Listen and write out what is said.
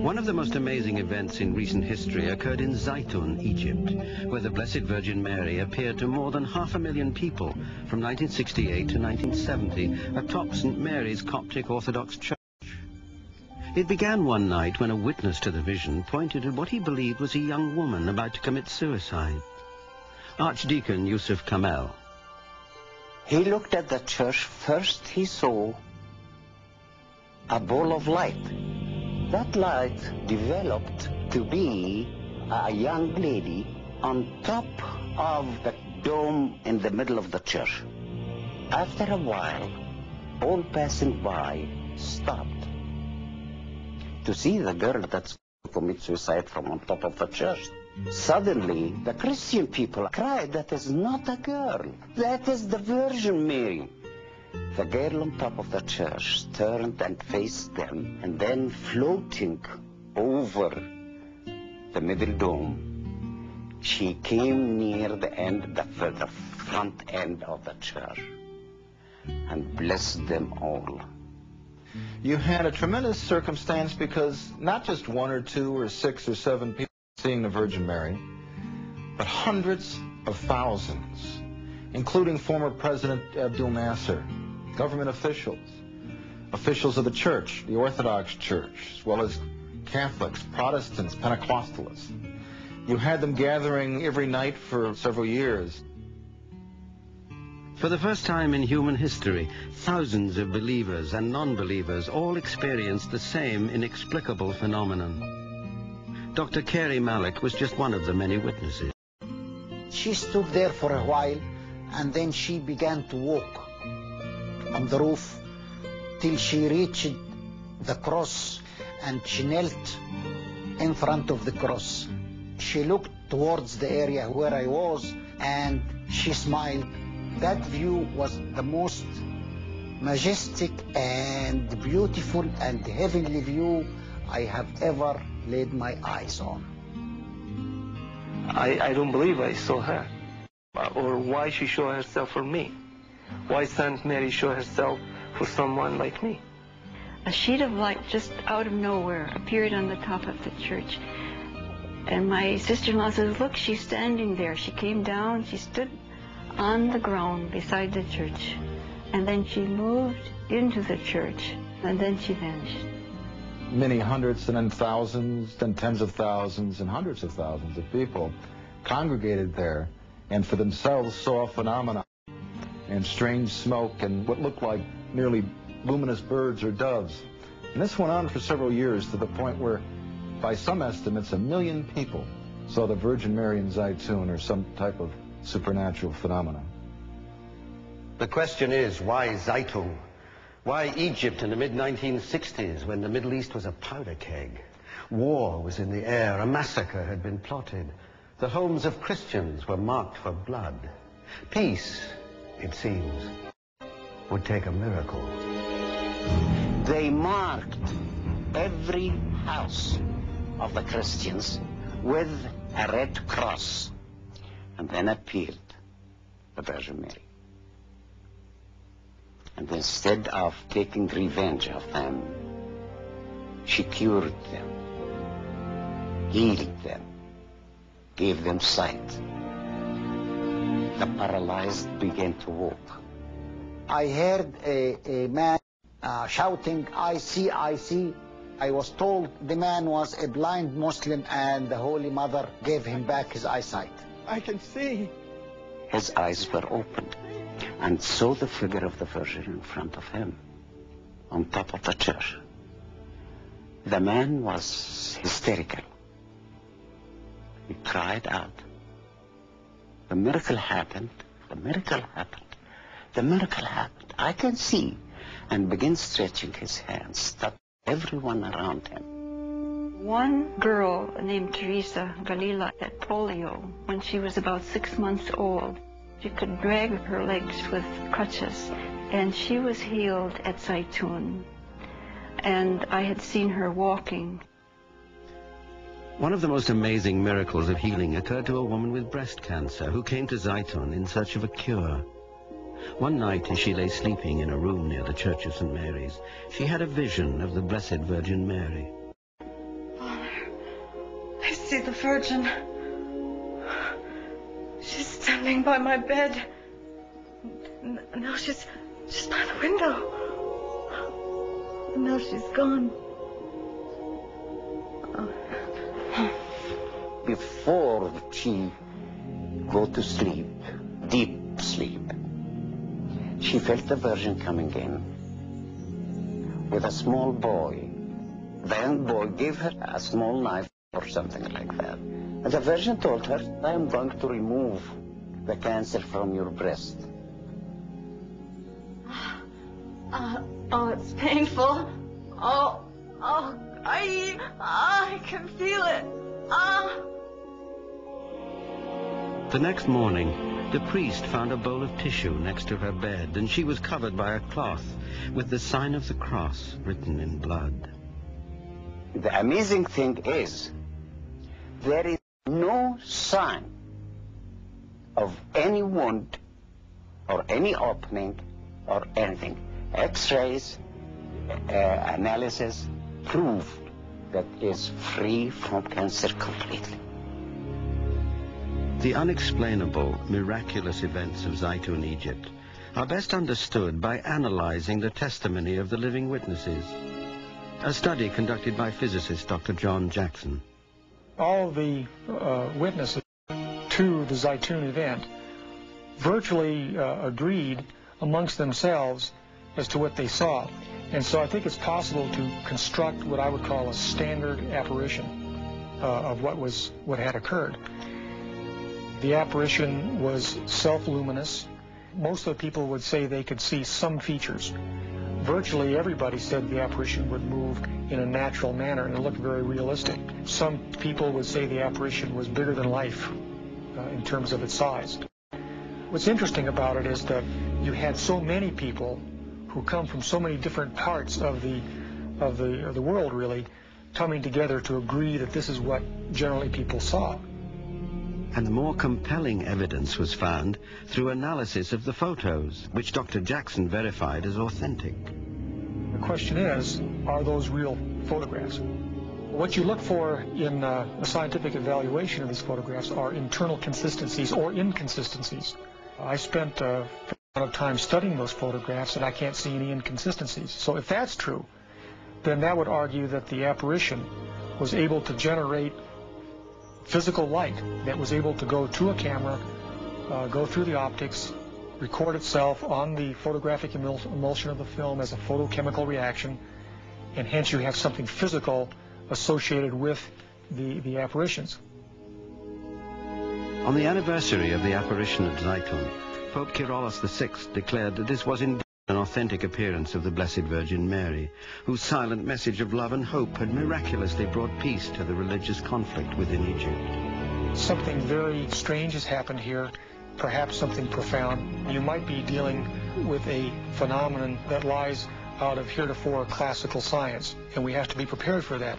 One of the most amazing events in recent history occurred in Zaytun, Egypt, where the Blessed Virgin Mary appeared to more than 500,000 people from 1968 to 1970 atop St. Mary's Coptic Orthodox Church. It began one night when a witness to the vision pointed at what he believed was a young woman about to commit suicide. Archdeacon Yusuf Kamel. He looked at the church. First he saw a ball of light. That light developed to be a young lady on top of the dome in the middle of the church. After a while, all passing by stopped to see the girl that's commit suicide from on top of the church. Suddenly, the Christian people cried, "That is not a girl. That is the Virgin Mary." The girl on top of the church turned and faced them, and then floating over the middle dome, she came near the end, the front end of the church, and blessed them all. You had a tremendous circumstance because not just one or two or six or seven people seeing the Virgin Mary, but hundreds of thousands, including former President Abdul Nasser, government officials, officials of the church, the Orthodox Church, as well as Catholics, Protestants, Pentecostalists. You had them gathering every night for several years. For the first time in human history, thousands of believers and non-believers all experienced the same inexplicable phenomenon. Dr. Carey Malik was just one of the many witnesses. She stood there for a while, and then she began to walk on the roof till she reached the cross, and she knelt in front of the cross. She looked towards the area where I was, and she smiled. That view was the most majestic and beautiful and heavenly view I have ever laid my eyes on. I don't believe I saw her, or why she showed herself for me. Why Saint Mary show herself for someone like me? A sheet of light just out of nowhere appeared on the top of the church. And my sister-in-law says, "Look, she's standing there." She came down, she stood on the ground beside the church. And then she moved into the church, and then she vanished. Many hundreds and then thousands, then tens of thousands and hundreds of thousands of people congregated there and for themselves saw phenomena and strange smoke and what looked like nearly luminous birds or doves. And this went on for several years to the point where, by some estimates, 1 million people saw the Virgin Mary in Zaytun or some type of supernatural phenomenon. The question is, why Zaytun? Why Egypt in the mid-1960s when the Middle East was a powder keg? War was in the air, a massacre had been plotted. The homes of Christians were marked for blood. Peace, it seems, would take a miracle. They marked every house of the Christians with a red cross, and then appeared the Virgin Mary. And instead of taking revenge of them, she cured them, healed them, gave them sight. The paralyzed began to walk. I heard a man shouting, "I see, I see." I was told the man was a blind Muslim, and the Holy Mother gave him back his eyesight. I can see. His eyes were opened and saw the figure of the Virgin in front of him on top of the church. The man was hysterical. He cried out. The miracle happened. The miracle happened. The miracle happened. I can see. And began stretching his hands, touched everyone around him. One girl named Teresa Galila had polio when she was about 6 months old. She could drag her legs with crutches, and she was healed at Zaytun. And I had seen her walking. One of the most amazing miracles of healing occurred to a woman with breast cancer who came to Zaytun in search of a cure. One night, as she lay sleeping in a room near the Church of St. Mary's, she had a vision of the Blessed Virgin Mary. see the Virgin. She's standing by my bed. Now she's by the window. And now she's gone. Before she go to sleep, deep sleep, she felt the Virgin coming in with a small boy. The young boy gave her a small knife or something like that. And the Virgin told her, I am going to remove the cancer from your breast. Oh, it's painful. I can feel it. The next morning, the priest found a bowl of tissue next to her bed, and she was covered by a cloth with the sign of the cross written in blood. The amazing thing is, there is no sign of any wound or any opening or anything. X-rays, analysis proved that is free from cancer completely. The unexplainable, miraculous events of Zaytun, Egypt, are best understood by analyzing the testimony of the living witnesses. A study conducted by physicist Dr. John Jackson. All the witnesses to the Zaytun event virtually agreed amongst themselves as to what they saw. And so I think it's possible to construct what I would call a standard apparition of what had occurred. The apparition was self-luminous. Most of the people would say they could see some features. Virtually everybody said the apparition would move in a natural manner and it looked very realistic. Some people would say the apparition was bigger than life in terms of its size. What's interesting about it is that you had so many people who come from so many different parts of the world, really, coming together to agree that this is what generally people saw. And more compelling evidence was found through analysis of the photos, which Dr. Jackson verified as authentic. The question is, are those real photographs? What you look for in a scientific evaluation of these photographs are internal consistencies or inconsistencies. I spent a lot of time studying those photographs and I can't see any inconsistencies. So if that's true, then that would argue that the apparition was able to generate physical light that was able to go to a camera, go through the optics, record itself on the photographic emulsion of the film as a photochemical reaction, and hence you have something physical associated with the apparitions. On the anniversary of the apparition at Zaytun, Pope Kyrillos VI declared that this was indeed an authentic appearance of the Blessed Virgin Mary, whose silent message of love and hope had miraculously brought peace to the religious conflict within Egypt. Something very strange has happened here, perhaps something profound. You might be dealing with a phenomenon that lies out of heretofore classical science, and we have to be prepared for that.